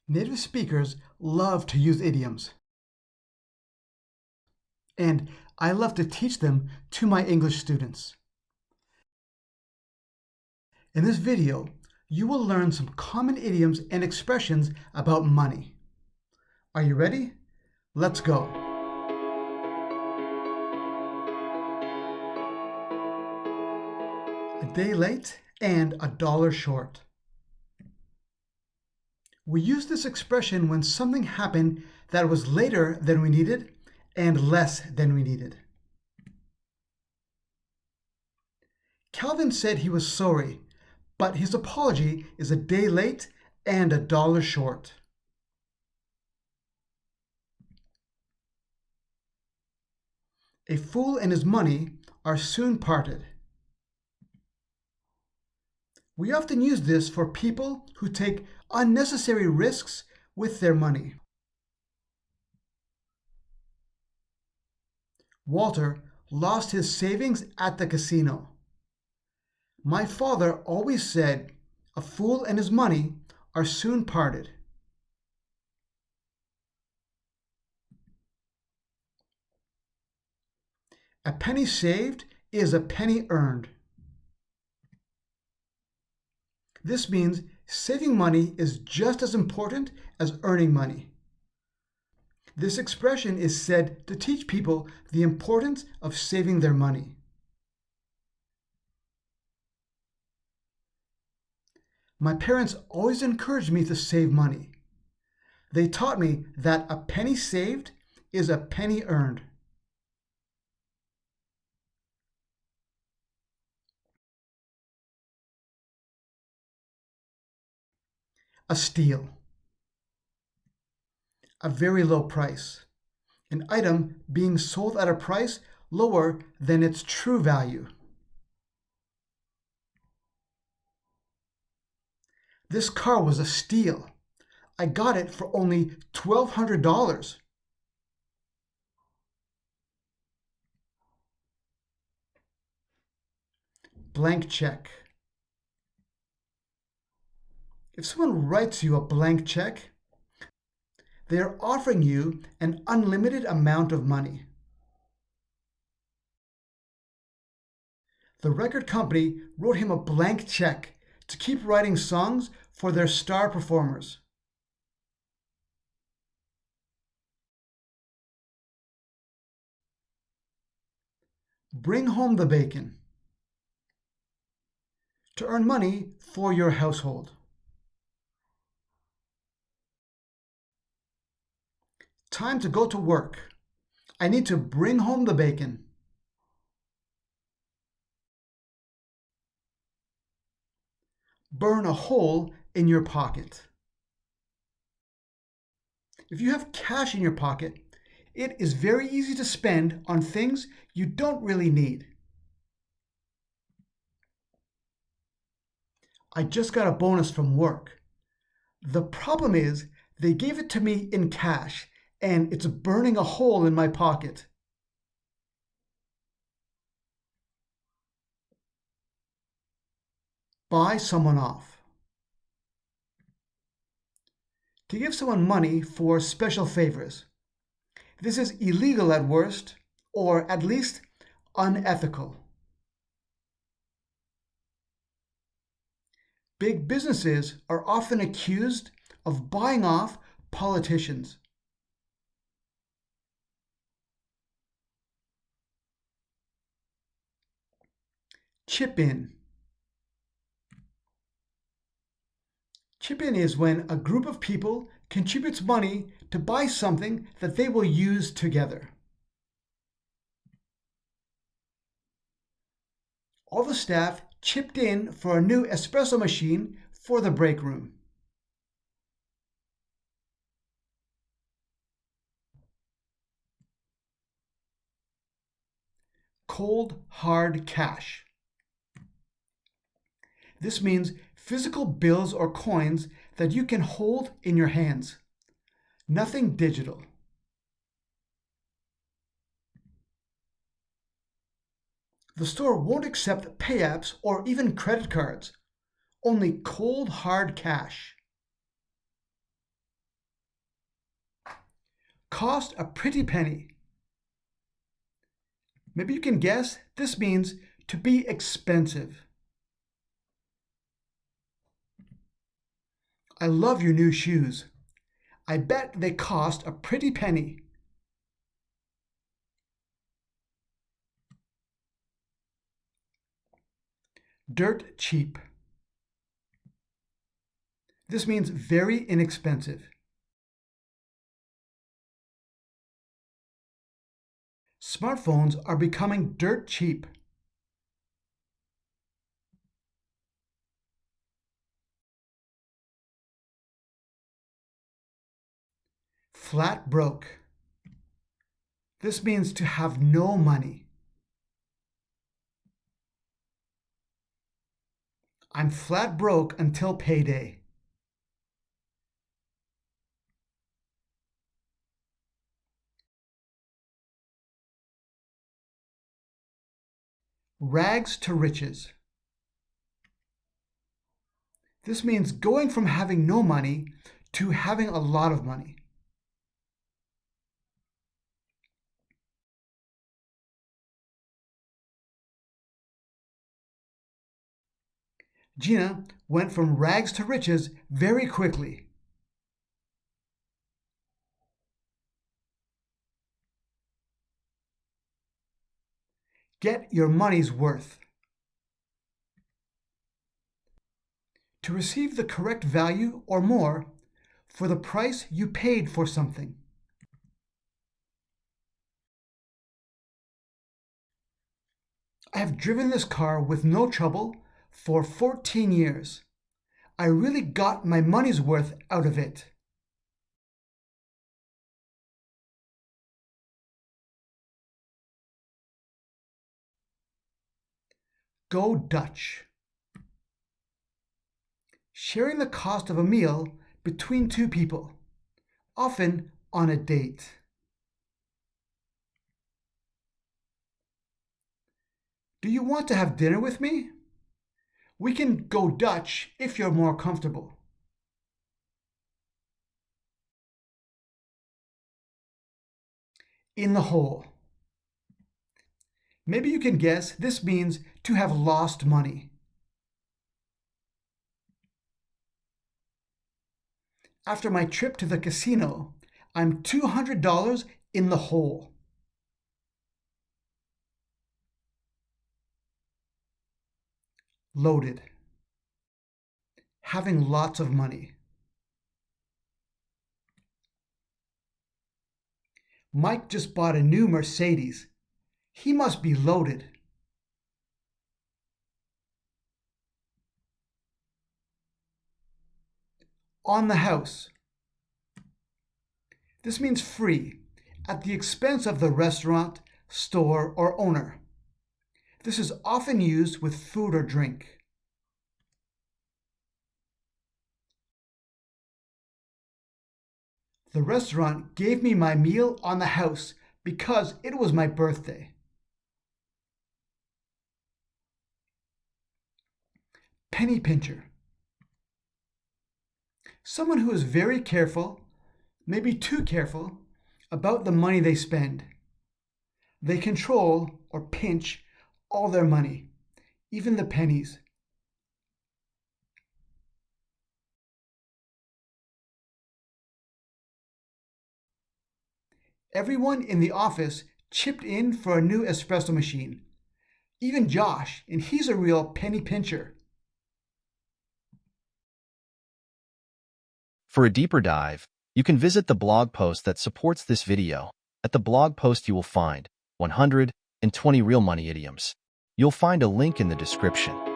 Native speakers love to use idioms, and I love to teach them to my English students. In this video, you will learn some common idioms and expressions about money. Are you ready? Let's go. A day late and a dollar short. We use this expression when something happened that was later than we needed and less than we needed. Calvin said he was sorry, but his apology is a day late and a dollar short. A fool and his money are soon parted. We often use this for people who take unnecessary risks with their money. Walter lost his savings at the casino. My father always said, "A fool and his money are soon parted." A penny saved is a penny earned. This means saving money is just as important as earning money. This expression is said to teach people the importance of saving their money. My parents always encouraged me to save money. They taught me that a penny saved is a penny earned. A steal. A very low price. An item being sold at a price lower than its true value. This car was a steal. I got it for only $1,200. Blank check. If someone writes you a blank check, they are offering you an unlimited amount of money. The record company wrote him a blank check to keep writing songs for their star performers. Bring home the bacon. To earn money for your household. Time to go to work. I need to bring home the bacon. Burn a hole in your pocket. If you have cash in your pocket, it is very easy to spend on things you don't really need. I just got a bonus from work. The problem is they gave it to me in cash and it's burning a hole in my pocket. Buy someone off. To give someone money for special favors. This is illegal at worst, or at least unethical. Big businesses are often accused of buying off politicians. Chip in. Chip in is when a group of people contributes money to buy something that they will use together. All the staff chipped in for a new espresso machine for the break room. Cold, hard cash. This means physical bills or coins that you can hold in your hands. Nothing digital. The store won't accept pay apps or even credit cards. Only cold, hard cash. cost a pretty penny. Maybe you can guess this means to be expensive. I love your new shoes. I bet they cost a pretty penny. Dirt cheap. This means very inexpensive. Smartphones are becoming dirt cheap. Flat broke. This means to have no money. I'm flat broke until payday. Rags to riches. This means going from having no money to having a lot of money. Gina went from rags to riches very quickly. Get your money's worth. To receive the correct value or more for the price you paid for something. I have driven this car with no trouble for 14 years. I really got my money's worth out of it. Go Dutch. Sharing the cost of a meal between two people, often on a date. Do you want to have dinner with me? We can go Dutch if you're more comfortable. In the hole. Maybe you can guess this means to have lost money. After my trip to the casino, I'm $200 in the hole. Loaded. Having lots of money. Mike just bought a new Mercedes. He must be loaded. On the house. This means free, at the expense of the restaurant, store, or owner. This is often used with food or drink. The restaurant gave me my meal on the house because it was my birthday. Penny pincher. Someone who is very careful, maybe too careful, about the money they spend. They control or pinch all their money, even the pennies. Everyone in the office chipped in for a new espresso machine. Even Josh, and he's a real penny pincher. For a deeper dive, you can visit the blog post that supports this video. At the blog post you will find 120 real money idioms. You'll find a link in the description.